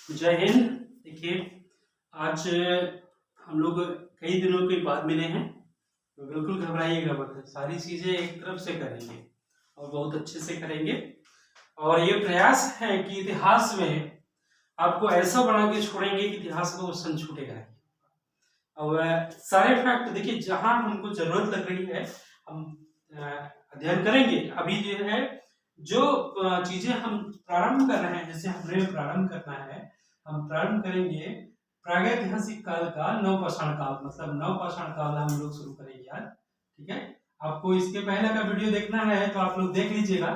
जय हिंद। देखिए, आज हम लोग कई दिनों के बाद मिले हैं, तो बिल्कुल घबराइएगा मत। सारी चीजें एक तरफ से करेंगे और बहुत अच्छे से करेंगे। और ये प्रयास है कि इतिहास में आपको ऐसा बना के छोड़ेंगे कि इतिहास को सन छूटेगा नहीं। और सारे फैक्ट देखिए, जहां हमको जरूरत लग रही है हम अध्ययन करेंगे। अभी जो है जो चीजें हम प्रारंभ कर रहे हैं, जैसे हमने प्रारंभ करना है, हम प्रारंभ करेंगे प्रागैतिहासिक काल का नवपाषाण काल, मतलब नवपाषाण काल हम लोग शुरू करेंगे आज। ठीक है, आपको इसके पहले का वीडियो देखना है तो आप लोग देख लीजिएगा।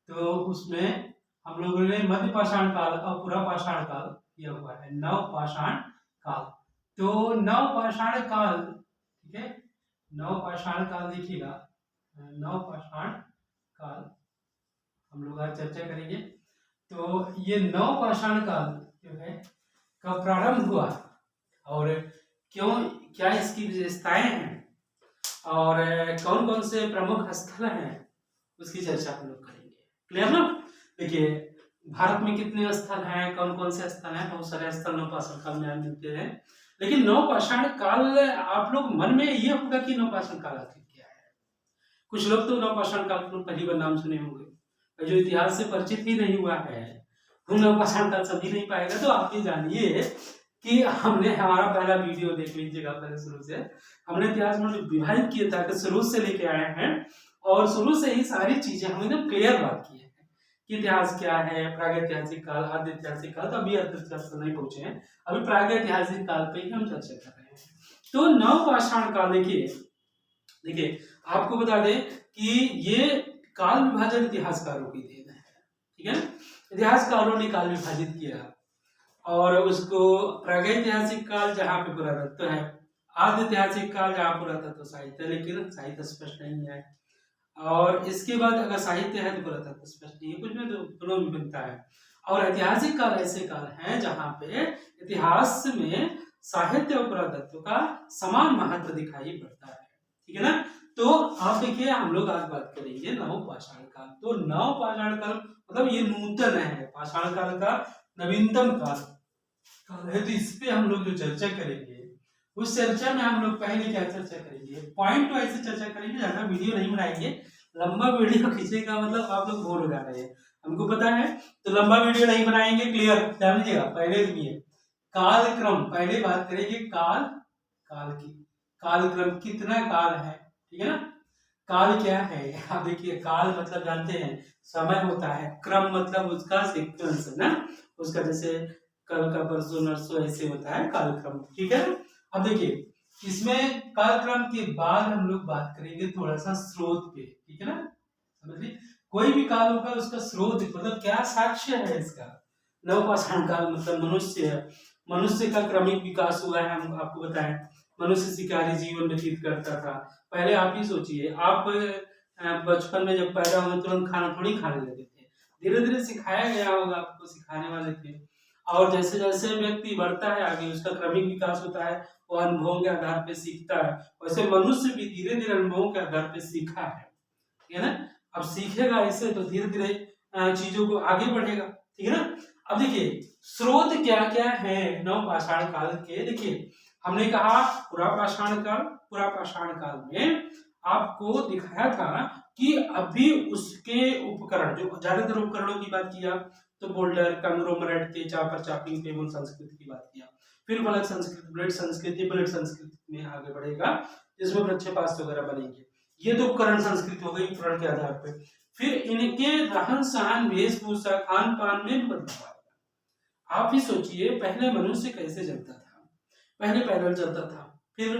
तो उसमें हम लोगों ने मध्यपाषाण काल और पुरापाषाण काल किया हुआ है, नवपाषाण काल। तो नवपाषाण काल, ठीक है, नवपाषाण काल देखिएगा, नवपाषाण काल हम लोग आज चर्चा करेंगे। तो ये नवपाषाण काल जो है कब प्रारंभ हुआ और क्यों, क्या इसकी विशेषताएं हैं और कौन कौन से प्रमुख स्थल हैं, उसकी चर्चा हम लोग करेंगे। क्लियर ना? देखिए, भारत में कितने स्थल हैं, कौन कौन से स्थल हैं, बहुत सारे स्थल नवपाषाण काल में मिलते हैं। लेकिन नवपाषाण काल, आप लोग मन में ये होगा कि नवपाषाण काल आखिर क्या है। कुछ लोग तो नवपाषाण काल को पहली बार नाम सुने होंगे, जो इतिहास से परिचित ही नहीं हुआ है वो नवपाषाण काल समझ नहीं पाएगा। तो आप ये जानिए कि हमने हमारा पहला वीडियो देख लीजिएगा, पहले शुरू से हमने इतिहास में विभाजित किया था कि शुरू से लेके आए हैं और शुरू से ही सारी चीजें हम एकदम क्लियर बात की है कि इतिहास क्या है, प्रागैतिहासिक काल, आद्य ऐतिहासिक काल। तो अभी आद्य नहीं पहुंचे हैं, अभी प्रागैतिहासिक काल पे ही हम चर्चा कर रहे हैं। तो नवपाषाण काल देखिए आपको बता दें कि ये काल विभाजन इतिहासकारों की देन है। ठीक है, इतिहासकारों ने काल विभाजित किया और उसको प्रागैतिहासिक काल जहाँ पे पुरातत्व है, आद्य ऐतिहासिक काल जहाँ पुरातत्व साहित्य, लेकिन साहित्य स्पष्ट नहीं है। और इसके बाद अगर साहित्य है तो पुरातत्व स्पष्ट नहीं है, कुछ में तो दोनों में बनता है। और ऐतिहासिक काल ऐसे काल हैं जहाँ पे इतिहास में साहित्य और पुरातत्व का समान महत्व दिखाई पड़ता है। ठीक है ना? तो आप देखिए, हम लोग आज बात करेंगे नवपाषाण काल। तो नवपाषाण काल मतलब ये नूतन है, पाषाण काल का नवीनतम काल है। तो इस पे हम लोग जो चर्चा करेंगे, उस चर्चा में हम लोग पहले क्या चर्चा करेंगे, पॉइंट वाइज से चर्चा करेंगे, ज्यादा वीडियो नहीं बनाएंगे। लंबा वीडियो खींचेगा मतलब आप लोग बोर हो जा रहे हैं, हमको पता है, तो लंबा वीडियो नहीं बनाएंगे। क्लियर ध्यान दीजिएगा। पहले सुनिए, कालक्रम, पहले बात करेंगे काल की। कालक्रम, कितना काल है, ठीक है ना? काल क्या है, आप देखिए, काल मतलब जानते हैं समय होता है, क्रम मतलब उसका सीक्वेंस है ना, उसका जैसे कल का परसों नरसों ऐसे होता है कालक्रम। ठीक है, अब देखिए इसमें कालक्रम के बाद हम लोग बात करेंगे थोड़ा सा स्रोत पे। ठीक है ना? समझिए, कोई भी काल होगा उसका स्रोत मतलब क्या साक्ष्य है इसका। नवपाषाण काल मतलब मनुष्य है, मनुष्य का क्रमिक विकास हुआ है। हम आपको बताएं, मनुष्य शिकारी जीवन व्यतीत करता था। पहले आप ही सोचिए, आप बचपन में जब पैदा हुए तुरंत खाना थोड़ी खाने लगे थे, धीरे धीरे सिखाया गया होगा, आपको सिखाने वाले थे। और जैसे जैसे व्यक्ति बढ़ता है आगे, उसका क्रमिक विकास होता है, वो अनुभवों के आधार पे सीखता है। वैसे मनुष्य भी धीरे धीरे अनुभवों के आधार पे सीखा है, ठीक है ना? अब सीखेगा ऐसे तो धीरे धीरे चीजों को आगे बढ़ेगा। ठीक है ना? अब देखिए स्रोत क्या क्या है नवपाषाण काल के। देखिए, हमने कहा पुरापाषाण काल में आपको दिखाया था कि अभी उसके उपकरण, जो ज्यादातर उपकरणों की बात किया तो बोल्डर, कंग्लोमरेट के, चापर, चापिंग टेबल संस्कृति की बात किया। फिर ब्लेड संस्कृति में आगे बढ़ेगा, जिसमें प्रक्षेपास्त्र वगैरह बनेंगे। ये तो उपकरण संस्कृति हो गई, उपकरण के आधार पर। फिर इनके रहन सहन, वेशभूषा, खान पान में बदलाव आएगा। आप ही सोचिए, पहले मनुष्य कैसे चलता था। पहले पैदल चलता था, फिर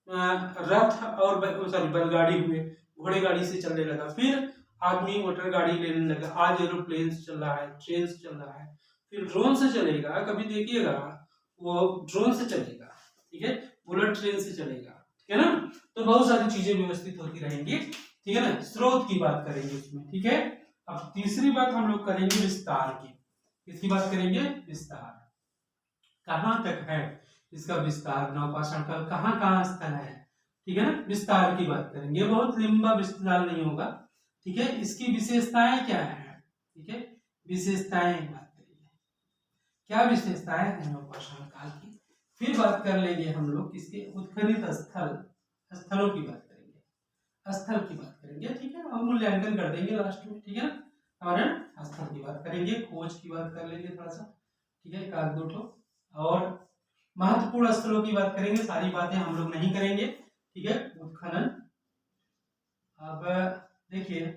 रथ और बैलगाड़ी हुए, घोड़े गाड़ी से चलने लगा, फिर आदमी मोटर गाड़ी लेने लगा। आज एरोप्लेन चल रहा है, ट्रेन चल रहा है, फिर ड्रोन से चलेगा, कभी देखिएगा वो ड्रोन से चलेगा। ठीक है, बुलेट ट्रेन से चलेगा। ठीक है ना? तो बहुत सारी चीजें व्यवस्थित होती रहेंगी। ठीक है ना? स्रोत की बात करेंगे इसमें। ठीक है, अब तीसरी बात हम लोग करेंगे विस्तार की। किसकी बात करेंगे? विस्तार। कहां तक है इसका विस्तार, नवपाषाण काल कहां कहां स्थल है। ठीक है ना? विस्तार की बात करेंगे, बहुत लंबा विस्तार नहीं होगा। ठीक है, इसकी विशेषताएं क्या है। ठीक है, विशेषताएं बात करेंगे। क्या विशेषताएं हैं नवपाषाण काल की। फिर बात कर लेंगे हम लोग किसके, उत्खनित स्थलों की बात करेंगे, स्थल की बात करेंगे, ठीक है, और मूल्यांकन कर देंगे लास्ट में, ठीक है ना। हमारे स्थल की बात करेंगे, खोज की बात कर लेंगे थोड़ा सा, ठीक है, एक आध दो ठो, और महत्वपूर्ण स्थलों की बात करेंगे। सारी बातें हम लोग नहीं करेंगे, ठीक है, उत्खनन। अब देखिए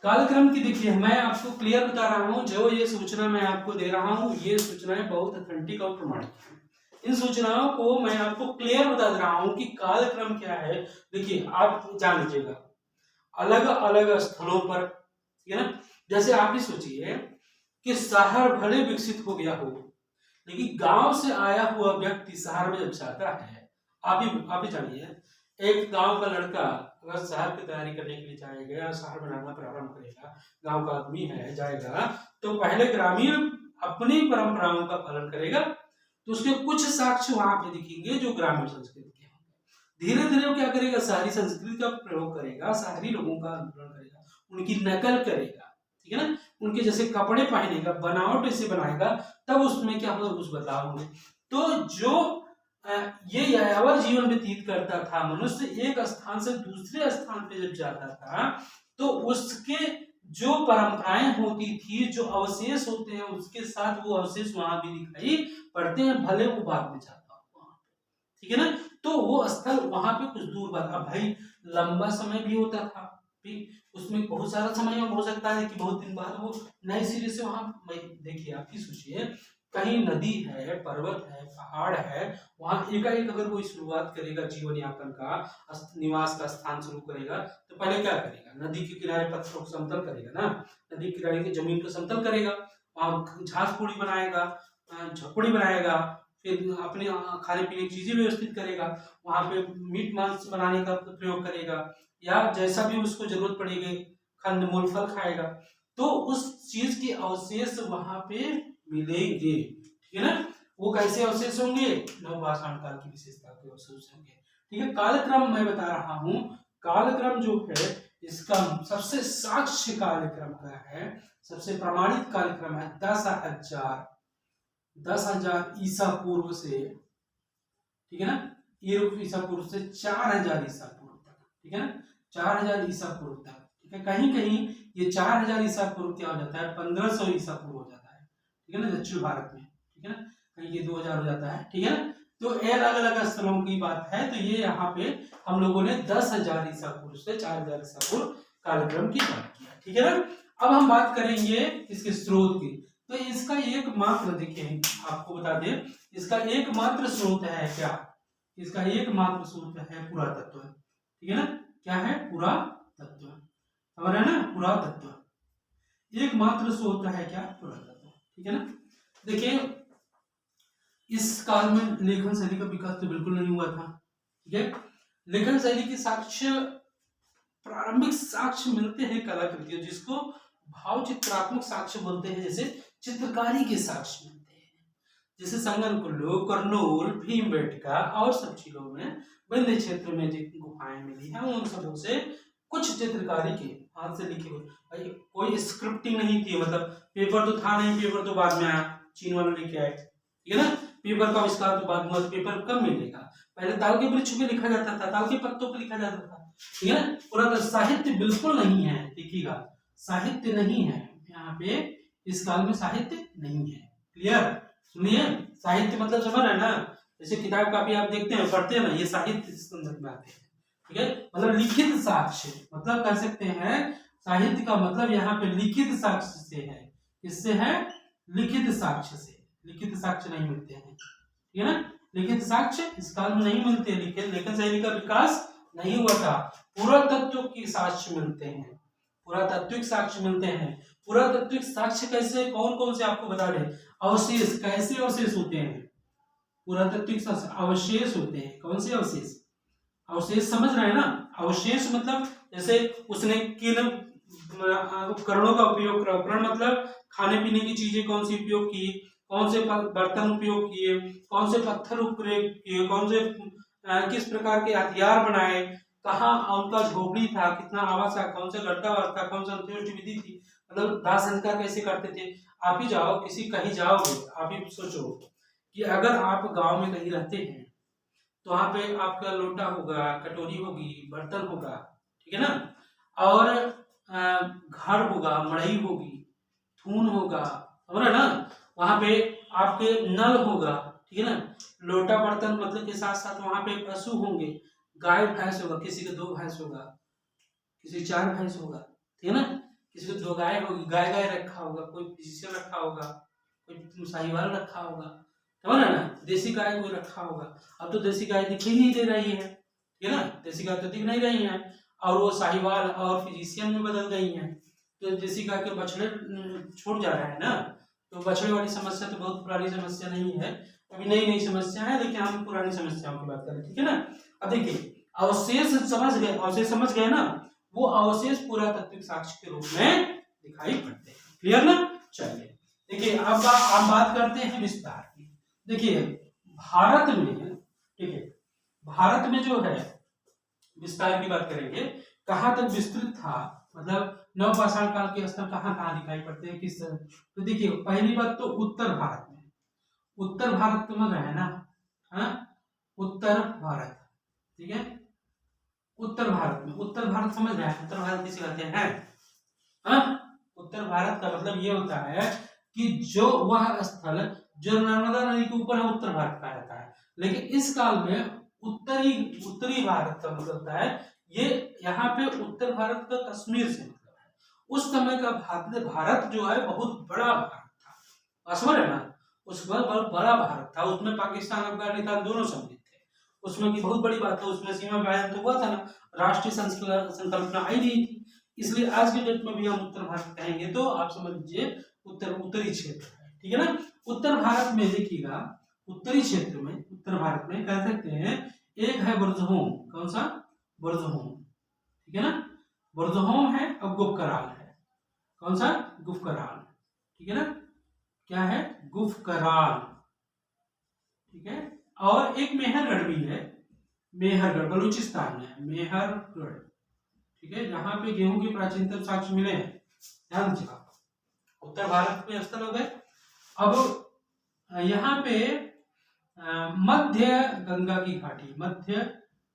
कालक्रम की, देखिए मैं आपको क्लियर बता रहा हूँ, जो ये सूचना मैं आपको दे रहा हूँ ये सूचनाएं बहुत ऑथेंटिक और प्रमाणिक हैं। इन सूचनाओं को मैं आपको क्लियर बता दे रहा हूँ कि कालक्रम क्या है। देखिए आप जान लीजिएगा अलग अलग स्थलों पर, ठीक है ना। जैसे आप ही सोचिए कि शहर भले विकसित हो गया हो, लेकिन गांव से आया हुआ व्यक्ति शहर में जब जाता है, आप ही जानिए, एक गांव का लड़का अगर शहर की तैयारी करने के लिए जाएगा, शहर बनाना प्रारंभ करेगा, गांव का आदमी है जाएगा, तो पहले ग्रामीण अपनी परंपराओं का पालन करेगा, तो उसके कुछ साक्ष्य वहां पे दिखेंगे जो ग्रामीण संस्कृति के होंगे। धीरे धीरे वो क्या करेगा, शहरी संस्कृति का प्रयोग करेगा, शहरी लोगों का अनुकरण करेगा, उनकी नकल करेगा, ठीक है ना, उनके जैसे कपड़े पहनेगा, बनावट ऐसे बनाएगा, तब उसमें क्या होगा, कुछ बदलाव होंगे। तो जो ये यायावर जीवन व्यतीत करता था मनुष्य, एक स्थान से दूसरे स्थान पे जब जाता था तो उसके जो परंपराएं होती थी, जो अवशेष होते हैं, उसके साथ वो अवशेष वहां भी दिखाई पड़ते हैं, भले वो बाद में जाता हो वहां पे, ठीक है ना। तो वो स्थल वहां पे कुछ दूर बाद, अब भाई लंबा समय भी होता था, उसमें बहुत सारा समय हो सकता है कि बहुत दिन बाद वो नए सिरे से वहां, देखिए आप ही सोचिए, कहीं नदी है, पर्वत है, पहाड़ है, वहां एकाएक अगर कोई शुरुआत करेगा जीवन यापन का, निवास का स्थान शुरू करेगा, तो पहले क्या करेगा, नदी के किनारे पत्थरों को समतल करेगा ना, नदी के किनारे की जमीन को समतल करेगा, वहां झांस पूड़ी बनाएगा, झोपड़ी बनाएगा, फिर अपने खाने पीने की चीजें व्यवस्थित करेगा, वहां पे मीट मांस बनाने का प्रयोग करेगा, या जैसा भी उसको जरूरत पड़ेगी खंड मूल फल खाएगा, तो उस चीज के अवशेष वहां पे मिलेंगे, ठीक है ना। वो कैसे अवशेष होंगे, नवपाषाण काल की विशेषता के अवशेष होंगे, ठीक है। कालक्रम मैं बता रहा हूँ, कालक्रम जो है इसका सबसे साक्ष्य कालक्रम का है, सबसे प्रमाणित कालक्रम है 10,000 ईसा पूर्व से, ठीक है ना, ईसा पूर्व से 4,000 ईसा पूर्व तक, ठीक है ना, 4,000 ईसा पूर्व तक, ठीक है। कहीं कहीं ये 4,000 ईसा पूर्व क्या हो जाता है, 1,500 ईसा पूर्व हो जाता है, ठीक है ना, दक्षिण भारत में, ठीक है ना, कहीं ये 2,000 हो जाता है, ठीक है ना। तो अलग अलग स्थलों की बात है, तो ये यहाँ पे हम लोगों ने 10,000 ईसा पूर्व से 4,000 ईसा पूर्व कालक्रम की बात किया, ठीक है ना। अब हम बात करेंगे इसके स्रोत की, तो इसका एकमात्र, देखिए आपको बता दें, इसका एकमात्र स्रोत है क्या, इसका एकमात्र स्रोत है पुरातत्व, ठीक है ना, क्या है, पुरातत्व, समझ रहे हैं ना, पुरातत्व एकमात्र स्रोत है क्या, पुरातत्व, ठीक है ना। देखिए इस काल में लेखन शैली का विकास तो बिल्कुल नहीं हुआ था, ठीक है। लेखन शैली के साक्ष्य, प्रारंभिक साक्ष्य मिलते हैं कलाकृतियों, जिसको भाव चित्रात्मक साक्ष्य बोलते हैं, जैसे चित्रकारी के साक्ष्य मिलते हैं, जैसे संगनकुल्लू, कर्नूल, भीमबेटका और सब चीजों में विंध्य क्षेत्र में जितनी गुफाएं मिली हैं, उन सबों से कुछ चित्रकारी के हाथ से लिखे हुए, कोई स्क्रिप्टिंग नहीं थी, मतलब पेपर तो था नहीं, पेपर तो बाद में आया, चीन वालों लेके आए, ठीक है ना, पेपर का आविष्कार तो बाद में, पेपर कब मिलेगा, पहले ताल के वृक्ष पे लिखा जाता था, ताल के पत्तों पे लिखा जाता था, ठीक है ना। पूरा साहित्य बिल्कुल नहीं है, देखिएगा साहित्य नहीं है यहाँ पे, इस काल में साहित्य नहीं है, क्लियर, सुनिए, साहित्य मतलब समझ रहे हैं ना, जैसे किताब कापी आप देखते हैं, पढ़ते हैं ना, ये साहित्य संदर्भ में आते हैं, ठीक है, मतलब लिखित साक्ष्य, मतलब कह सकते हैं साहित्य का मतलब यहाँ पे लिखित साक्ष्य से है, किससे है, लिखित साक्ष्य से, लिखित साक्ष्य नहीं मिलते हैं, ठीक है ना, लिखित साक्ष्य इस काल में नहीं मिलते, लेखन शैली का विकास नहीं हुआ था, पुरातत्व की साक्ष्य मिलते हैं, पुरातात्विक साक्ष्य मिलते हैं। पुरातात्विक साक्ष्य कैसे, कौन कौन से आपको बता दें, अवशेष, कैसे अवशेष होते हैं, पुरातात्विक साक्ष्य अवशेष होते हैं, कौन से अवशेष, अवशेष समझ रहे हैं ना, अवशेष मतलब जैसे उसने किन उपकरणों का उपयोग करा, उपकरण मतलब खाने पीने की चीजें कौन सी उपयोग की, कौन से बर्तन उपयोग किए, कौन से पत्थर उपयोग किए, कौन से किस प्रकार के हथियार बनाए, कहाँ उनका झोपड़ी था, कितना आवास था, कौन सा गड्ढावास था, कौन सा अंत्येष्टि विधि थी, मतलब दाह संस्कार कैसे करते थे। आप ही जाओ, किसी कहीं जाओगे, आप ही सोचो कि अगर आप गांव में कहीं रहते हैं तो वहां पे आपका लोटा होगा, कटोरी होगी, बर्तन होगा, ठीक है ना, और घर होगा, मड़ई होगी, थून होगा, समझ रहे ना, वहां पे आपके नल होगा, ठीक है ना, लोटा बर्तन मतलब के साथ साथ वहां पे पशु होंगे, गाय भैंस होगा, किसी के 2 भैंस होगा, किसी 4 भैंस होगा, ठीक है ना, किसी को 2 गाय होगी, गाय गाय रखा होगा, कोई फिजिशियन रखा होगा, कोई साहिवाल रखा होगा, समझ रहे ना, देसी गाय कोई रखा होगा। अब तो देसी गाय दिख ही नहीं दे रही है, ठीक है ना, देसी गाय तो दिख नहीं रही है, और वो साहिवाल और फिजिशियन में बदल गई है, तो देसी गाय के बछड़े छूट जा रहा है ना, तो बछड़े वाली समस्या तो बहुत पुरानी समस्या नहीं है, अभी नई नई समस्या है, लेकिन हम पुरानी समस्याओं की बात करें, ठीक है ना। अब देखिए अवशेष समझ गए ना, वो अवशेष पुरातात्विक साक्ष्य के रूप में दिखाई पड़ते हैं, क्लियर ना। चलिए देखिए अब हम बात करते हैं विस्तार की। देखिए भारत में, ठीक है, भारत में जो है विस्तार की बात करेंगे, कहाँ तक विस्तृत था, मतलब नवपाषाण काल के स्थल कहाँ कहाँ दिखाई पड़ते हैं, किस, तो देखिए पहली बात तो उत्तर भारत में, उत्तर भारत समझ रहे हैं ना, हाँ उत्तर भारत, ठीक है, उत्तर भारत में, उत्तर भारत समझ रहे हैं, उत्तर भारत किसे कहते हैं, हाँ उत्तर भारत का मतलब ये होता है कि जो वह स्थल जो नर्मदा नदी के ऊपर है, उत्तर भारत का रहता है, लेकिन इस काल में उत्तरी भारत का मतलब होता है ये, यहाँ पे उत्तर भारत का कश्मीर से मतलब है, उस समय का भारत जो है बहुत बड़ा भारत था, समझ रहे ना, उस पर बहुत बड़ा भारत था, उसमें पाकिस्तान अफगानिस्तान दोनों सम्मिलित थे, उसमें की बहुत बड़ी बात है, उसमें सीमा विभाजन तो हुआ था ना, राष्ट्रीय संकल्पना आई नहीं थी, इसलिए आज के डेट में भी हम उत्तर भारत कहेंगे तो आप समझ लीजिए उत्तरी क्षेत्र है, ठीक है ना। उत्तर भारत में देखिएगा, उत्तरी क्षेत्र में, उत्तर भारत में कह सकते हैं एक है बुर्जहोम, कौन सा, बुर्जहोम, ठीक है ना, बुर्जहोम है, और गुफकराल है, कौन सा, गुफकराल, ठीक है ना, क्या है, गुफकराल, ठीक है, और एक मेहरगढ़ भी है, मेहरगढ़ बलूचिस्तान में, मेहरगढ़, ठीक है, जहां पे गेहूं के प्राचीनतम साक्ष्य मिले हैं, ध्यान दीजिएगा, उत्तर भारत में स्थल हो गए। अब यहाँ पे मध्य गंगा की घाटी, मध्य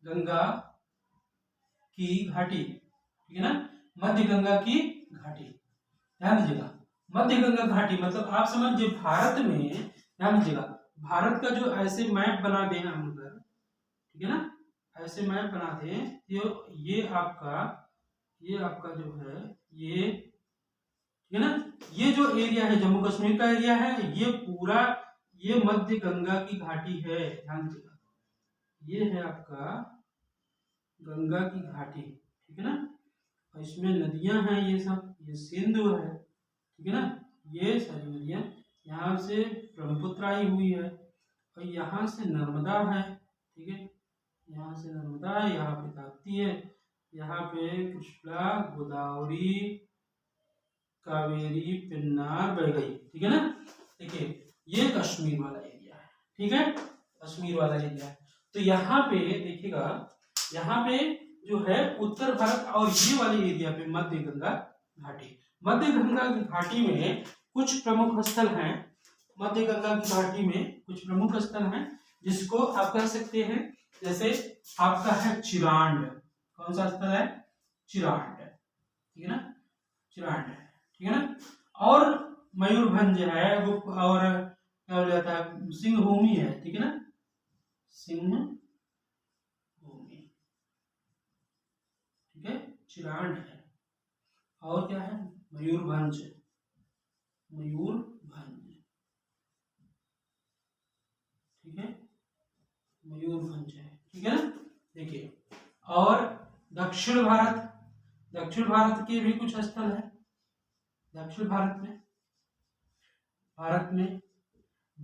गंगा की घाटी, ठीक है ना, मध्य गंगा की घाटी, ध्यान दीजिएगा, मध्य गंगा घाटी मतलब आप समझ लीजिए भारत में, ध्यान दीजिएगा, भारत का जो ऐसे मैप बना दें हम उधर, ठीक है ना, ऐसे मैप बना दें, ये आपका जो है ये, ठीक है ना, ये जो एरिया है जम्मू कश्मीर का एरिया है, ये पूरा ये मध्य गंगा की घाटी है, ध्यान दीजिएगा, ये है आपका गंगा की घाटी, ठीक है ना, और इसमें नदियां हैं, ये सब, ये सिंधु है, ठीक है ना, ये सारी नदियां, यहाँ से ब्रह्मपुत्र आई हुई है, और यहाँ से नर्मदा है, ठीक है, यहाँ से नर्मदा, यहाँ पे ताप्ती है, यहाँ पे कृष्णा, गोदावरी, कावेरी, पेन्नार बह गई, ठीक है ना। देखिए ये कश्मीर वाला एरिया है, ठीक है, कश्मीर वाला एरिया है, तो यहाँ पे देखिएगा, यहाँ पे जो है उत्तर भारत और ये वाले एरिया पे मध्य गंगा घाटी, मध्य गंगा की घाटी में कुछ प्रमुख स्थल हैं, मध्य गंगा की घाटी में कुछ प्रमुख स्थल हैं जिसको आप कह सकते हैं, जैसे आपका है चिरांड, कौन सा स्थल है, चिरांड, ठीक है ना, चिरांड है, ठीक है ना, और मयूरभंज है वो, और क्या बोला जाता है, सिंहभूमि है, ठीक है ना, सिंहभूमि, ठीक है, चिरांड है, और क्या है, मयूरभंज, मयूरभंज, ठीक है, मयूरभंज है, ठीक है ना। देखिए और दक्षिण भारत, दक्षिण भारत के भी कुछ स्थल है, दक्षिण भारत में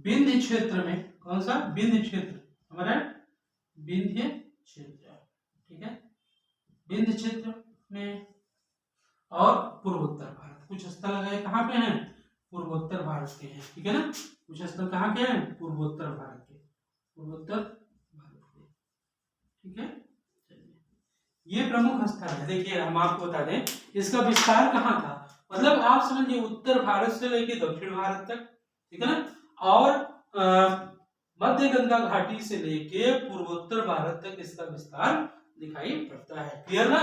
विंध्य क्षेत्र में, कौन सा, विंध्य क्षेत्र, हमारा विंध्य क्षेत्र, ठीक है, विंध्य क्षेत्र में, और पूर्वोत्तर भारत कुछ स्थल है, कहाँ पे हैं, पूर्वोत्तर भारत के हैं, ठीक है ना, कुछ स्थल कहाँ के हैं, पूर्वोत्तर भारत के, पूर्वोत्तर भारत के, ठीक है। चलिए ये प्रमुख स्थल है। देखिए हम आपको बता दें इसका विस्तार कहाँ था, मतलब आप समझिए उत्तर भारत से लेके दक्षिण भारत तक, ठीक है ना, और मध्य गंगा घाटी से लेके पूर्वोत्तर भारत तक इसका विस्तार दिखाई पड़ता है। क्लियर ना,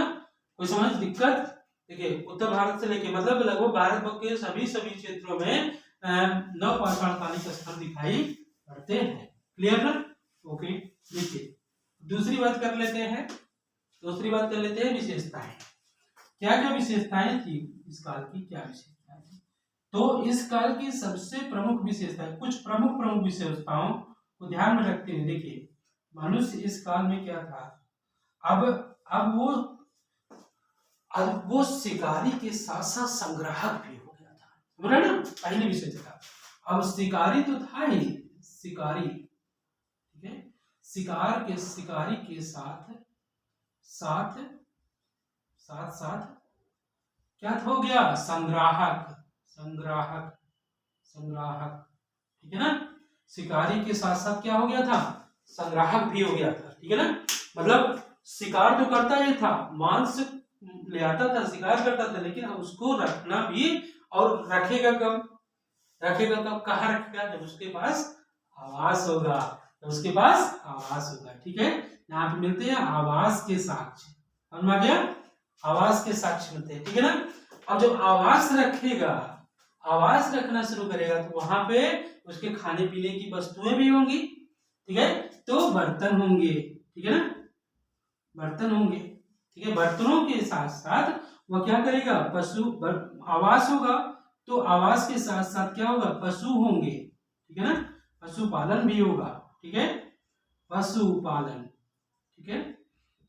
कोई समझ दिक्कत? देखिए उत्तर भारत से लेके मतलब लगभग भारत के सभी क्षेत्रों में नवपाषाणकालीन स्थल दिखाई पड़ते हैं। क्लियर ना, ओके। देखिए दूसरी बात कर लेते हैं, विशेषताएं। क्या क्या विशेषताएं थी इस काल की, क्या विशेषताएं थी? तो इस काल की सबसे प्रमुख विशेषताएं, कुछ प्रमुख विशेषताओं को ध्यान में रखते हुए देखिए मनुष्य इस काल में क्या था, अब वो शिकारी के साथ साथ संग्राहक भी हो गया था, समझ रहे ना, पहली विशेषता। अब शिकारी तो था ही, शिकारी, ठीक है, शिकारी के साथ साथ क्या हो गया, संग्राहक, ठीक है ना, शिकारी के साथ साथ क्या हो गया था, संग्राहक भी हो गया था, ठीक है ना, मतलब शिकार तो करता ही था, मांस ले आता था, शिकार करता था, लेकिन उसको रखना भी, और रखेगा कब, कहाँ रखेगा, जब उसके पास आवास होगा, ठीक है। यहाँ पे मिलते हैं आवास के साक्ष्य, समझ में आ गया, आवास के साक्ष्य मिलते हैं, ठीक है ना। अब जब आवास रखना शुरू करेगा तो वहां पे उसके खाने पीने की वस्तुएं भी होंगी, ठीक है, तो बर्तन होंगे, ठीक है ना, ठीक है, बर्तनों के साथ साथ वह क्या करेगा, आवास होगा, तो आवास के साथ साथ क्या होगा, पशु होंगे, ठीक है ना, पशुपालन भी होगा, ठीक है, पशुपालन, ठीक है,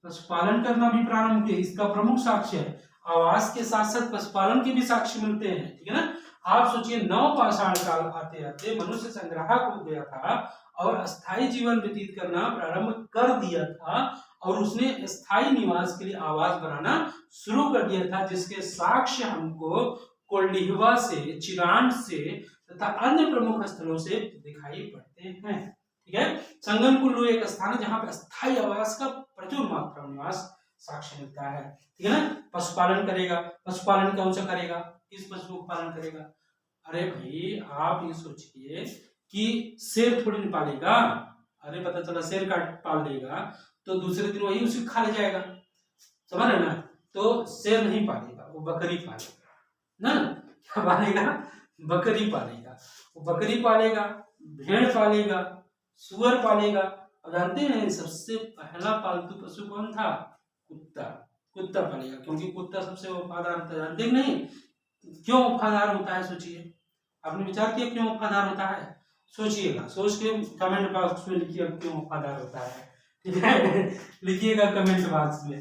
पशुपालन करना भी प्रारंभ किया, इसका प्रमुख साक्ष्य है। आवास के साथ साथ पशुपालन के भी साक्ष्य मिलते हैं, ठीक है ना। आप सोचिए नवपाषाण काल आते आते मनुष्य संग्राहक हो गया था और अस्थायी जीवन व्यतीत करना प्रारंभ कर दिया था, और उसने स्थायी निवास के लिए आवास बनाना शुरू कर दिया था, जिसके साक्ष्य हमको कोल्डिहवा से, चिरांड से तथा अन्य प्रमुख स्थलों से दिखाई पड़ते हैं, ठीक है। संगम कुल्लू एक स्थान है जहां पर स्थायी आवास का प्रचुर मात्रा में निवास साक्ष्य मिलता है, ठीक है ना। पशुपालन करेगा, पशुपालन कौन सा करेगा, किस पशु का पालन करेगा, अरे भाई आप ये सोचिए कि शेर थोड़ी नहीं पालेगा, अरे पता चला शेर का पाल लेगा तो दूसरे दिन वही उसे खा ले जाएगा, समझ रहे ना, तो शेर नहीं पालेगा, वो बकरी पालेगा ना, क्या पालेगा, बकरी पालेगा, वो बकरी पालेगा, भेड़ पालेगा, सुअर पालेगा, और जानते हैं सबसे पहला पालतू पशु कौन था, कुत्ता पालेगा, क्योंकि कुत्ता सबसे वफादार होता है, जानते नहीं, क्यों वफादार होता है, सोचिए, आपने विचार किया क्यों वफादार होता है, सोचिएगा, सोच के कमेंट बॉक्स में लिखिए क्यों वफादार होता है, ठीक है, लिखिएगा कमेंट बॉक्स में,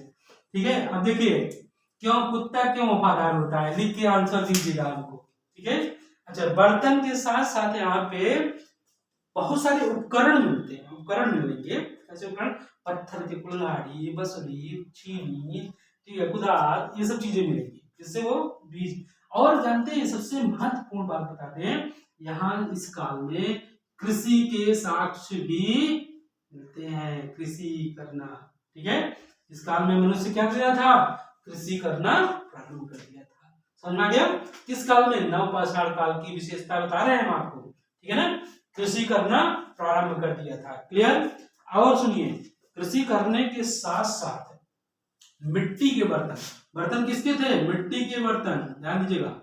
ठीक है। अब देखिए क्यों कुत्ता क्यों वफादार होता है, लिख के आंसर दीजिएगा हमको, ठीक है। अच्छा, बर्तन के साथ साथ यहाँ पे बहुत सारे उपकरण मिलते हैं, उपकरण मिलेंगे, ऐसे उपकरण, पत्थर के कुल्हाड़ी, बसली, छीनी, ठीक है, कुदाल, ये सब चीजें मिलेंगी, जिससे वो बीज, और जानते हैं सबसे महत्वपूर्ण बात बताते हैं, यहाँ इस काल में कृषि के साक्ष्य भी मिलते हैं, कृषि करना, ठीक है, इस काल में मनुष्य क्या कर रहा था, कृषि करना प्रारंभ कर दिया था, समझ में आ गया। किस काल में, नवपाषाण काल की विशेषता बता रहे हैं हम आपको, ठीक है ना, कृषि करना प्रारंभ कर दिया था, क्लियर। और सुनिए, कृषि करने के साथ साथ मिट्टी के बर्तन किसके थे, मिट्टी के बर्तन, ध्यान दीजिएगा,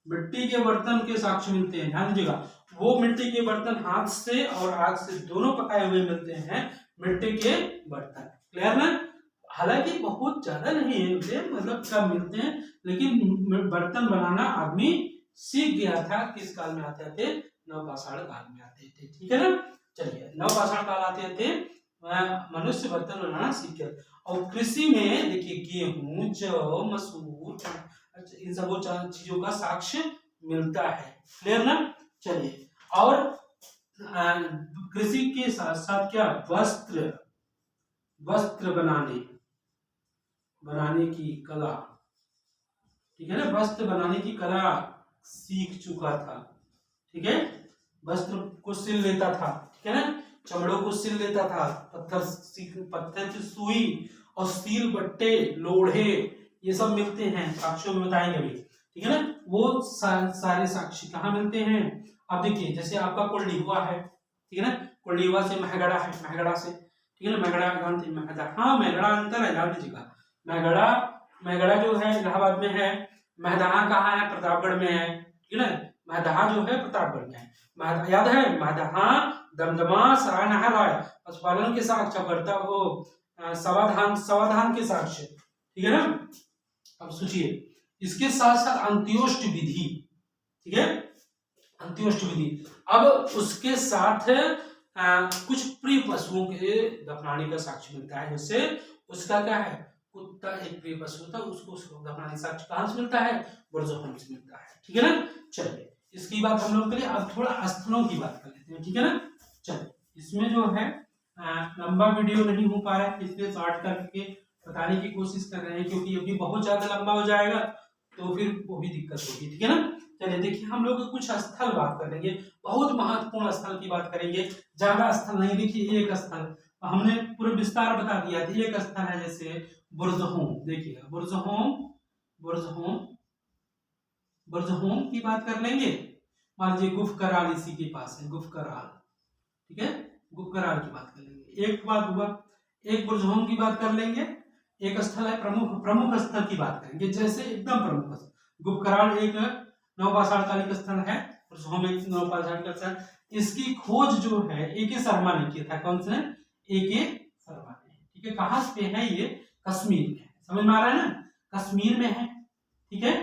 मिट्टी के बर्तन के साक्ष्य मिलते हैं, ध्यान दीजिएगा, वो मिट्टी के बर्तन हाथ से और आग से दोनों पकाए हुए मिलते हैं, मिट्टी के बर्तन, क्लियर ना, हालांकि बहुत ज्यादा नहीं है, मतलब कम मिलते हैं, लेकिन बर्तन बनाना आदमी सीख गया था, किस काल में आते थे, नवपाषाण काल में आते थे, ठीक है ना। चलिए, नवपाषाण काल आते थे मनुष्य बर्तन बनाना सीख गया, और कृषि में देखिए गेहूं, जौ, मसूर, इन सब चीजों का साक्ष्य मिलता है, क्लियर ना। चलिए, और कृषि के साथ साथ क्या, वस्त्र बनाने की कला, ठीक है ना, वस्त्र बनाने की कला सीख चुका था, ठीक है, वस्त्र को सिल लेता था, ठीक है ना, चमड़ों को सिल लेता था, पत्थर की सुई और सील बट्टे, लोढ़े, ये सब मिलते हैं, साक्ष्यों में बताएंगे अभी, ठीक है ना। वो सारे साक्ष्य कहाँ मिलते हैं? अब देखिए जैसे आपका कुलडीहुआ है, ठीक है ना, कुलडीहुआ से महगढ़ा है, महगढ़ा से, ठीक है ना, महगढ़ा जानते हैं, हाँ महगढ़ा अंतर है, जान लीजिएगा। महगढ़ा जो है इलाहाबाद में है, महदहा कहाँ है? प्रतापगढ़ में है, ठीक है ना। महदहा जो है प्रतापगढ़ में है, याद है, महदहा, दमदमा, सरायनहर है, पशुपालन के साक्ष्य करता वो समाधान के साक्ष्य, ठीक है ना। अब सोचिए इसके साथ साथ अंत्योष्ट विधि, ठीक है, अंत्योष्ट विधि। अब उसके साथ कुछ प्रिय पशुओं के दफनाने का साक्ष्य मिलता है, जैसे उसका क्या है, कुत्ता एक प्रिय पशु था, उसको दफनाने का साक्ष्य कहां से मिलता है? बुरज़ुहम से मिलता है, ठीक है ना। चलिए इसकी बात हम लोग करें, अब थोड़ा स्थलों की बात कर लेते हैं, ठीक है ना। चलिए इसमें जो है लंबा वीडियो नहीं हो पा रहा है, इसलिए शॉर्ट करके बताने की कोशिश कर रहे हैं, क्योंकि अभी बहुत ज्यादा लंबा हो जाएगा तो फिर वो भी दिक्कत होगी, ठीक है ना। चलिए देखिए हम लोग कुछ स्थल बात कर लेंगे, बहुत महत्वपूर्ण स्थल की बात करेंगे, ज्यादा स्थल नहीं, देखिए एक स्थल हमने पूरा विस्तार बता दिया था, एक स्थल है जैसे बुरज़ुहम, देखिए बुरज़ुहम की बात कर लेंगे, मान लीजिए गुफकराल इसी के पास है, गुफकराल, ठीक है, गुफकराल की बात कर लेंगे, एक बात हुआ, एक बुरज़ुहम की बात कर लेंगे, एक स्थल है प्रमुख स्थल की बात करेंगे, जैसे एकदम प्रमुख स्थल, गुफकराल एक नवपाषाणकालिक स्थल है, बुरज़ुहम एक नवपाषाणकालिक स्थल, इसकी खोज जो है A.K. शर्मा ने किया था, कौन से? A.K. शर्मा ने, ठीक है। कहाँ पे है ये? कश्मीर में है, समझ में आ रहा है ना, कश्मीर में है, ठीक है,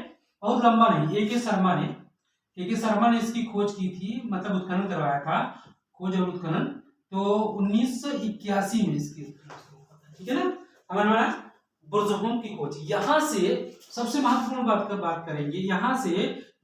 बहुत लंबा नहीं। A.K. शर्मा ने इसकी खोज की थी, मतलब उत्खनन करवाया था, खोज और उत्खनन, तो 1981 में इसकी, ठीक है ना। हमारा बुरज़ुहम की खोज, यहाँ से सबसे महत्वपूर्ण बात करेंगे, यहाँ से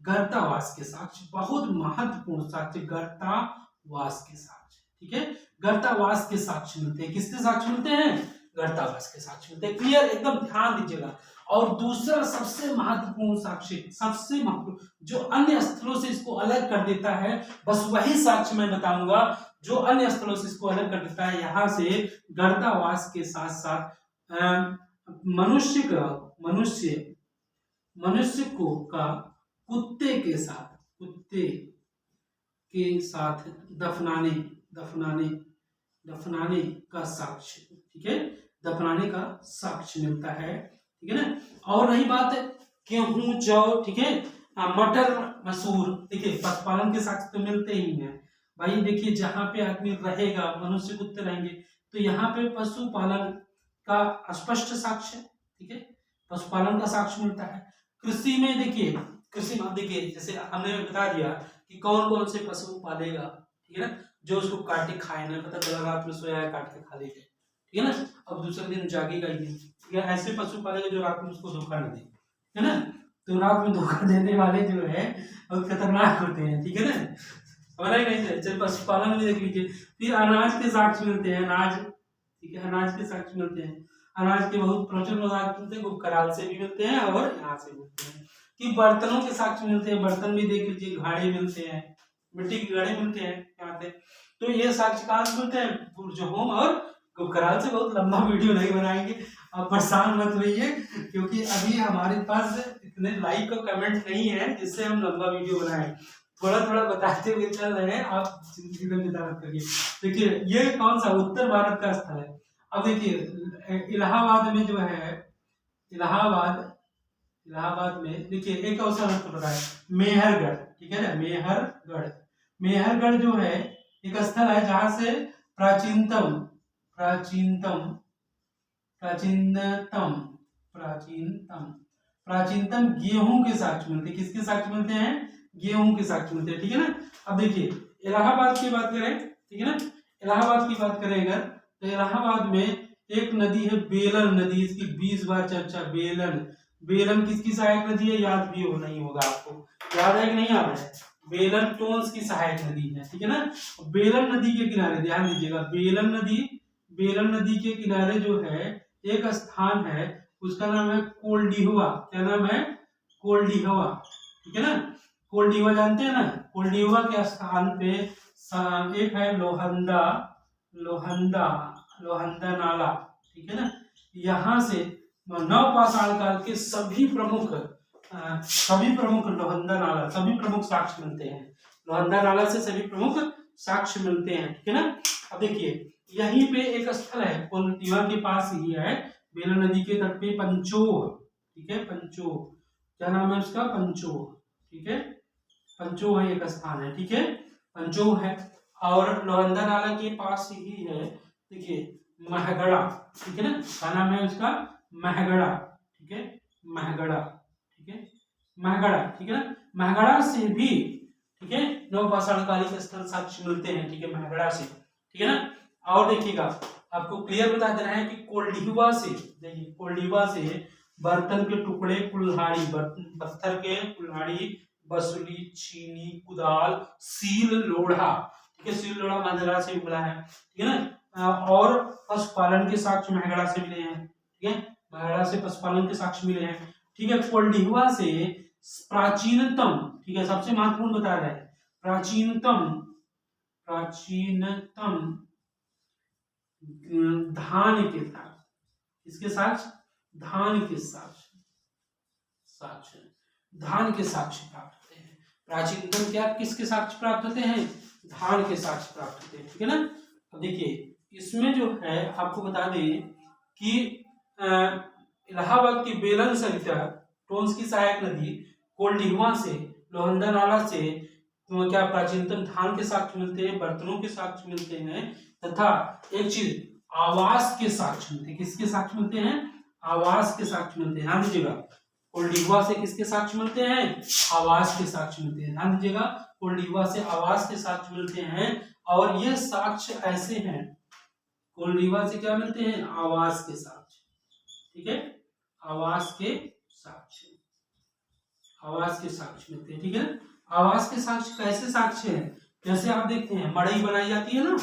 गर्तावास के साक्ष्य, बहुत महत्वपूर्ण साक्ष्य, गर्तावास के साक्ष्य, ठीक है, गर्तावास के साक्ष्य मिलते हैं, किसके साक्ष्य मिलते हैं? गर्तावास के साक्ष्य मिलते हैं, क्लियर, एकदम ध्यान दीजिएगा। और दूसरा सबसे महत्वपूर्ण साक्ष्य, सबसे महत्वपूर्ण, जो अन्य स्थलों से इसको अलग कर देता है, बस वही साक्ष्य मैं बताऊंगा जो अन्य स्थलों से इसको अलग कर देता है। यहाँ से गर्तावास के साथ साथ मनुष्य को का कुत्ते के साथ दफनाने का साक्ष्य, ठीक है, दफनाने का साक्ष्य मिलता है, ठीक है ना। और रही बात गेहूं, जौ, ठीक है, मटर, मसूर, देखिए पशुपालन के साक्ष्य तो मिलते ही हैं भाई। देखिए जहाँ पे आदमी रहेगा, मनुष्य कुत्ते रहेंगे, तो यहाँ पे पशुपालन का स्पष्ट साक्ष्य, ठीक है, पशुपालन का साक्ष्य मिलता है। कृषि में देखिए, जैसे हमने बता दिया कि कौन कौन से पशु पालेगा, ठीक है ना, जो उसको काटे खाए ना, पता चला रात में सोया है काट के खा लेते, ठीक है ना, अब दूसरे दिन जागेगा ही, या ऐसे पशु पालेगा जो रात में उसको धोखा न दे, है ना। तो रात में धोखा देने वाले जो है वो खतरनाक होते हैं, ठीक है ना, समझ नहीं। चल पशुपालन में देख लीजिए, फिर अनाज के साक्ष्य मिलते हैं, अनाज, ठीक है, अनाज के साक्ष्य मिलते हैं, अनाज के बहुत प्रचुर साक्ष्य मिलते हैं, कराल से भी मिलते हैं और यहाँ से मिलते हैं। कि बर्तनों के साक्ष्य मिलते हैं, बर्तन भी देख लीजिए, घड़े मिलते हैं, मिट्टी के घड़े मिलते हैं यहाँ से, तो ये साक्ष्य कहाँ से मिलते हैं? बुरज़ुहम और गुफकराल से। बहुत लंबा वीडियो नहीं बनाएंगे, आप परेशान मत रहिए, क्योंकि अभी हमारे पास इतने लाइक और कमेंट नहीं है जिससे हम लंबा वीडियो बनाएं, थोड़ा थोड़ा बताते हुए चल रहे हैं, आप चिंता मत करिए। देखिए ये कौन सा उत्तर भारत का स्थल है। अब देखिए इलाहाबाद में जो है, इलाहाबाद में देखिए एक अवसर रहा है मेहरगढ़, ठीक है ना, मेहरगढ़ जो है एक स्थल है जहां से प्राचीनतम गेहूं के साक्ष्य मिलते हैं। किसके साक्ष्य मिलते हैं? गेहूं के साक्ष्य मिलते हैं, ठीक है ना। अब देखिए इलाहाबाद की बात करें, ठीक है ना, इलाहाबाद की बात करें अगर, तो इलाहाबाद में एक नदी है बेलन नदी, इसकी 20 बार चर्चा, बेलन किसकी सहायक नदी है? याद भी हो नहीं होगा आपको, याद है कि नहीं याद है? बेलन टोन्स की सहायक नदी है, ठीक है ना। बेलन नदी के किनारे ध्यान दीजिएगा, बेलन नदी के किनारे जो है एक स्थान है, उसका नाम है कोल्डिहुआ। क्या नाम है? कोल्डिहुआ, ठीक है ना। कोल्डिहुआ जानते हैं ना, कोल्डिहुआ के स्थान पे एक है लोहंदा नाला, ठीक है ना, यहाँ से नवपाषाण काल के सभी प्रमुख लोहंदा नाला, सभी प्रमुख साक्ष्य मिलते हैं। लोहंदा नाला से सभी प्रमुख साक्ष्य मिलते हैं, ठीक है ना। अब देखिए यहीं पे एक स्थल है, कोलटीवा के पास ही है, बेला नदी के तट पे, पंचोह, ठीक है, पंचोह, क्या नाम है उसका, पंचोह, ठीक है, पंचोह है, एक स्थान है, ठीक है, पंचोह है। और लोहंदा नाला के पास ही है, देखिए महगड़ा, ठीक है ना, क्या नाम है उसका, महगड़ा, ठीक है, महगड़ा, ठीक है, महगड़ा, ठीक है ना। महगड़ा से भी, ठीक है, नवपाषाण कालीन स्थल साक्ष्य मिलते हैं, ठीक है, महगड़ा से, ठीक है ना। और देखिएगा आपको क्लियर बता देना है कि कोल्डीवा से, देखिए कोल्डीवा से बर्तन के टुकड़े, कुल्हाड़ी, पत्थर के कुल्हाड़ी, बसुली, छीनी, कुदाल, सील, लोढ़ा, ठीक है, सील लोढ़ा महगड़ा से मिला है, ठीक है ना। और पशुपालन के साक्ष्य महगड़ा से मिले हैं, ठीक है, महगड़ा से पशुपालन के साक्ष्य मिले हैं, ठीक है। कोल्डीवा से प्राचीनतम, ठीक है, सबसे महत्वपूर्ण बता रहे हैं, प्राचीनतम धान के साक्ष्य, किसके साक्ष्य, धान के साक्ष्य, धान के साक्ष्य प्राप्त होते हैं। प्राचीनतम क्या, किसके साक्ष्य प्राप्त होते हैं, धान के साक्ष्य प्राप्त होते हैं, ठीक है ना। अब देखिए इसमें जो है आपको बता दें कि इलाहाबाद की बेलन सरिता, टोंस की सहायक नदी, कोल्डीवा से, लोहंदा नाला से तो क्या प्राचीनतम धान के साक्ष्य मिलते हैं, बर्तनों के साक्ष्य मिलते हैं, तथा एक चीज आवास के साक्ष्य मिलते हैं। किसके साक्ष्य मिलते हैं, आवास के साक्ष्य मिलते हैं, ध्यान दीजिएगा। कोल्डीवा से किसके साक्ष्य मिलते हैं, आवास के साक्ष्य मिलते हैं, ध्यान दीजिएगा, कोल्डीवा से आवास के साक्ष्य मिलते हैं। और ये साक्ष्य ऐसे हैं, कोल्डीवा से क्या मिलते हैं, आवास के साक्ष्य, ठीक है, आवास के साक्ष्य, आवास के साक्ष्य मिलते हैं, ठीक है। आवास के साक्ष्य कैसे साक्ष्य है, जैसे आप देखते हैं मड़ई बनाई जाती है ना,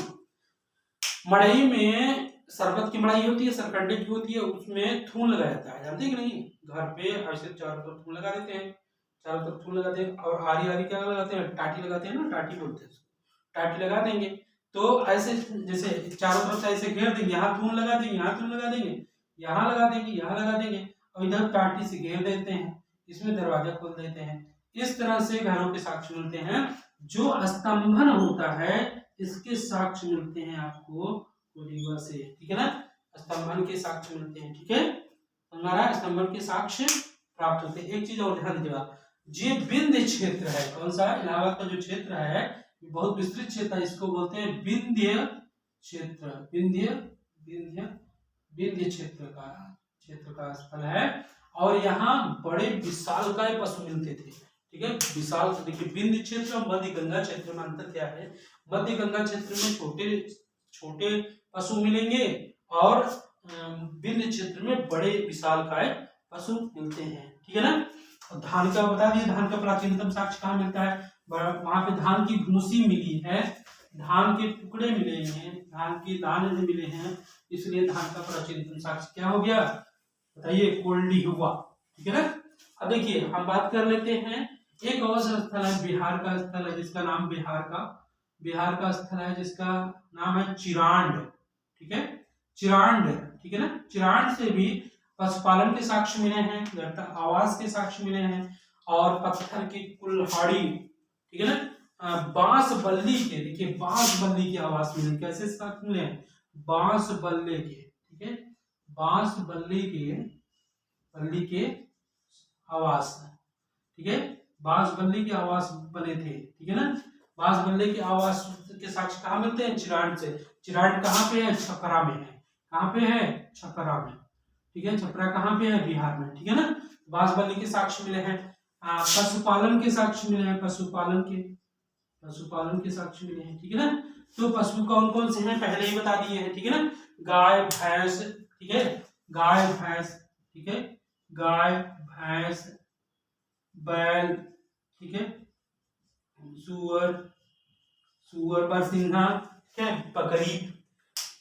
मड़ई में शरबत की मड़ई होती है, सरकंडे की होती है, उसमें थून लगाया जाता है, जानते हैं कि नहीं, घर पे ऐसे चारों तरफ थून लगा देते हैं, चारों तरफ थून लगाते हैं, और आरी आरी क्या लगाते हैं, टाटी लगाते हैं ना, टाटी बोलते हैं, टाटी लगा देंगे, तो ऐसे जैसे चारों तरफ से ऐसे घेर देंगे, यहाँ थून लगा देंगे, यहाँ थून लगा देंगे, यहाँ लगा देंगे, यहाँ लगा देंगे, और इधर टाटी से घेर देते हैं, इसमें दरवाजा खोल देते हैं। इस तरह से घरों के साक्ष्य मिलते हैं। जो स्तंभन होता है इसके साक्ष्य मिलते हैं आपको कोल्डीवा से, ठीक है ना, स्तंभन के साक्ष्य मिलते हैं, ठीक है, हमारा स्तंभन के साक्ष्य प्राप्त होते हैं। एक चीज और ध्यान दीजिएगा, ये विंध्य क्षेत्र है, कौन सा, इलाहाबाद का जो क्षेत्र है बहुत विस्तृत क्षेत्र है, इसको बोलते हैं विंध्य क्षेत्र, विंध्य क्षेत्र का स्थल है। और यहाँ बड़े विशालकाय पशु मिलते थे, ठीक है, विशाल, देखिए विंध्य क्षेत्र और मध्य गंगा क्षेत्र में अंतर क्या है, मध्य गंगा क्षेत्र में छोटे छोटे पशु मिलेंगे और विंध्य क्षेत्र में बड़े विशालकाय पशु मिलते हैं, ठीक है ना। और धान का बता दिए, धान का प्राचीनतम साक्ष्य कहाँ मिलता है, वहां पे धान की भूसी मिली है, धान के टुकड़े मिले हैं, धान के दाने मिले हैं, इसलिए धान का प्राचीनतम साक्ष्य क्या हो गया, बताइए, कोल्डीवा, ठीक है ना। अब देखिए हम बात कर लेते हैं, एक और स्थल है, बिहार का स्थल है जिसका नाम बिहार का स्थल है जिसका नाम है चिरांड, ठीक है, चिरांड, ठीक है ना। चिरांड से भी पशुपालन के साक्ष्य मिले हैं, आवास के साक्ष्य मिले हैं, और पत्थर की कुल्हाड़ी, ठीक है ना, बांस बल्ली के, देखिए बांस बल्ली के आवास मिले, कैसे साक्ष्य मिले, बांस बल्ले के, ठीक है, बांस बल्ली के आवास, ठीक है, बांस बल्ली के आवास बने थे, ठीक है ना। बांस बल्ले के आवास के साक्ष्य कहाँ मिलते हैं, चिरांड से। चिरांड कहाँ पे है, छपरा में है, कहाँ पे है, छपरा में, ठीक है, छपरा कहाँ पे है, बिहार में, ठीक है ना। बांस बल्ली के साक्ष्य मिले हैं, पशुपालन के साक्ष्य मिले हैं, पशुपालन के साक्ष्य मिले हैं, ठीक है ना। तो पशु कौन कौन से हैं पहले ही बता दिए हैं, ठीक है ना, गाय भैंस, ठीक है, गाय भैंस, ठीक है, गाय भैंस, बैल, ठीक है, सुअर बरसिंघा, ठीक है, बकरी,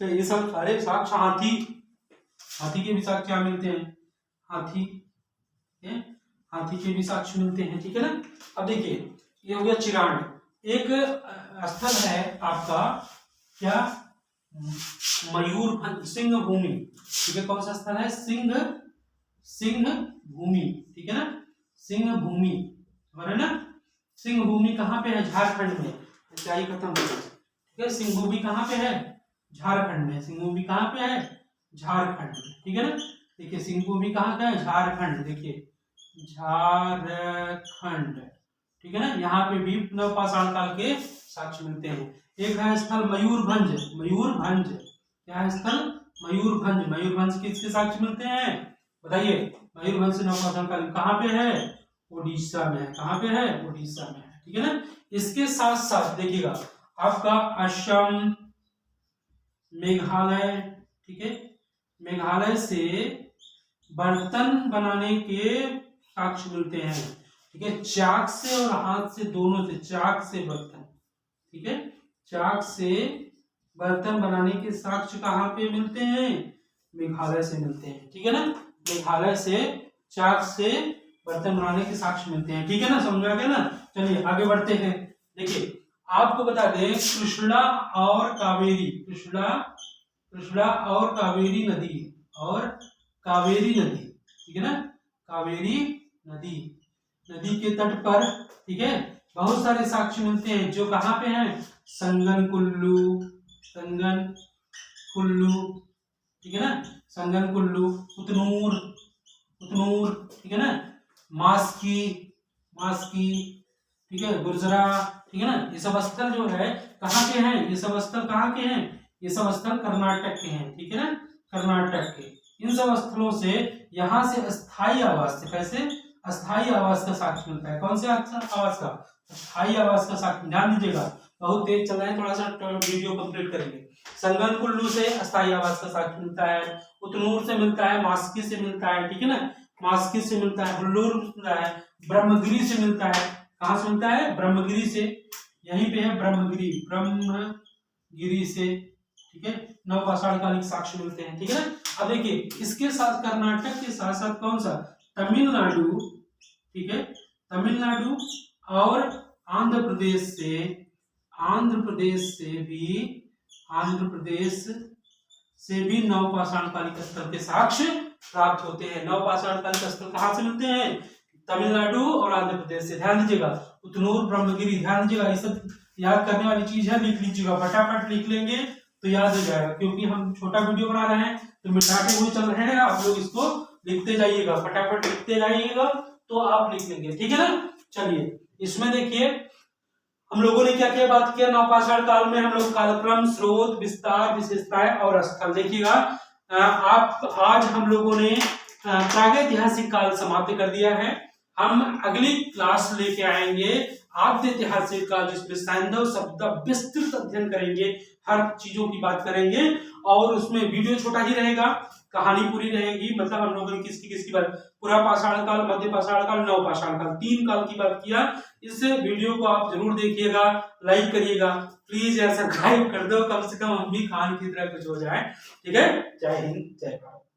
तो ये सब सारे साक्ष्य, हाथी के भी साक्ष्य क्या मिलते हैं, हाथी के भी साक्ष्य मिलते हैं, ठीक है ना। अब देखिए ये हो गया चिरांड। एक स्थल है आपका क्या, मयूरभंज सिंह भूमि, ठीक है, कौन सा स्थल है, सिंह भूमि, ठीक है ना, सिंह भूमि है ना, सिंह भूमि कहाँ पे है, झारखंड में, ऊंचाई खत्म हो गई, ठीक है, सिंह भूमि कहाँ पे है, झारखंड में, सिंह भूमि कहाँ पे है, झारखंड में, ठीक है ना, देखिए सिंह भूमि कहाँ का है, झारखंड, देखिए झारखंड, ठीक है ना, यहाँ पे भी नवपाषाण काल के साक्ष्य मिलते हैं। एक है स्थल मयूरभंज, मयूरभंज क्या है स्थल, मयूरभंज, मयूरभंज किसके साक्ष्य मिलते हैं बताइए, मयूरभंज से नवपाषाण काल कहाँ पे है, उड़ीसा में है, कहाँ पे है, उड़ीसा में है, ठीक है ना। इसके साथ साथ देखिएगा आपका असम, मेघालय, ठीक है, मेघालय से बर्तन बनाने के साक्ष्य मिलते हैं, ठीक है, चाक से और हाथ से दोनों से, चाक से बर्तन, ठीक है, चाक से बर्तन बनाने के साक्ष्य कहाँ पे मिलते हैं, मेघालय से मिलते हैं, ठीक है ना, मेघालय से चाक से बर्तन बनाने के साक्ष्य मिलते हैं, ठीक है ना, समझ आ गया ना। चलिए आगे बढ़ते हैं। देखिए आपको बता दें कृष्णा और कावेरी, कृष्णा और कावेरी नदी, और कावेरी नदी, ठीक है ना, कावेरी नदी, नदी के तट पर, ठीक है, बहुत सारे साक्ष्य मिलते हैं जो कहाँ पे हैं, संगनकुल्लू, ठीक है ना, संगनकुल्लू, उतनूर, ठीक है ना, मास्की, ठीक है, गुर्जरा, ठीक है ना, ये सब स्थल जो है कहाँ के हैं, ये सब स्थल कहाँ के हैं, ये सब स्थल कर्नाटक के हैं, ठीक है ना, कर्नाटक के। इन सब स्थलों से यहाँ से अस्थायी आवास से, कैसे अस्थायी आवास का साक्ष्य मिलता है, कौन से आवास का, अस्थायी आवास का साक्ष्य, ध्यान दीजिएगा बहुत तेज चल रहा है, थोड़ा सा वीडियो कंप्लीट करेंगे। संगनकुल्लू से अस्थायी आवास का साक्ष्य मिलता है, उतनूर से मिलता है, मास्की से मिलता है, ठीक है ना, मास्की से मिलता है, हुल्लूर मिलता है, ब्रह्मगिरी से मिलता है, कहाँ से मिलता है, ब्रह्मगिरी से, यहीं पे है ब्रह्मगिरी से, ठीक है, नवपाषाण कालिक साक्ष्य मिलते हैं, ठीक है ना। अब देखिए इसके साथ कर्नाटक के साथ साथ कौन सा, तमिलनाडु, ठीक है, तमिलनाडु और आंध्र प्रदेश से भी नवपाषाण कालिक स्थल के साक्ष्य प्राप्त होते हैं। नवपाषाण कालिक स्थल कहाँ से मिलते हैं, तमिलनाडु और आंध्र प्रदेश से, ध्यान दीजिएगा, उतनूर, ब्रह्मगिरी, ध्यान दीजिएगा, ये सब याद करने वाली चीज है, लिख लीजिएगा, फटाफट लिख लेंगे तो याद हो जाएगा, क्योंकि हम छोटा वीडियो बना रहे हैं तो मिटाते हुए चल रहे हैं, आप लोग इसको लिखते जाइएगा, फटाफट लिखते जाइएगा तो आप लिख लेंगे, ठीक है ना। चलिए इसमें देखिए हम लोगों ने क्या क्या बात किया, नवपाषाण काल में हम लोग कालक्रम, स्रोत, विस्तार, विशेषताएं और स्थल, देखिएगा आप आज हम लोगों ने प्रागैतिहासिक काल समाप्त कर दिया है। हम अगली क्लास लेके आएंगे आद्य ऐतिहासिक काल, जिसमें सैंधव शब्द का विस्तृत अध्ययन करेंगे, हर चीजों की बात करेंगे, और उसमें वीडियो छोटा ही रहेगा, कहानी पूरी रहेगी, मतलब हम लोगों ने किसकी बात, पूरा पाषाण काल, मध्य पाषाण काल, नवपाषाण काल, 3 काल की बात किया। इस वीडियो को आप जरूर देखिएगा, लाइक करिएगा, प्लीज यार सब्सक्राइब कर दो, कम से कम हम भी खान की तरह कुछ हो जाए, ठीक है। जय हिंद, जय भारत।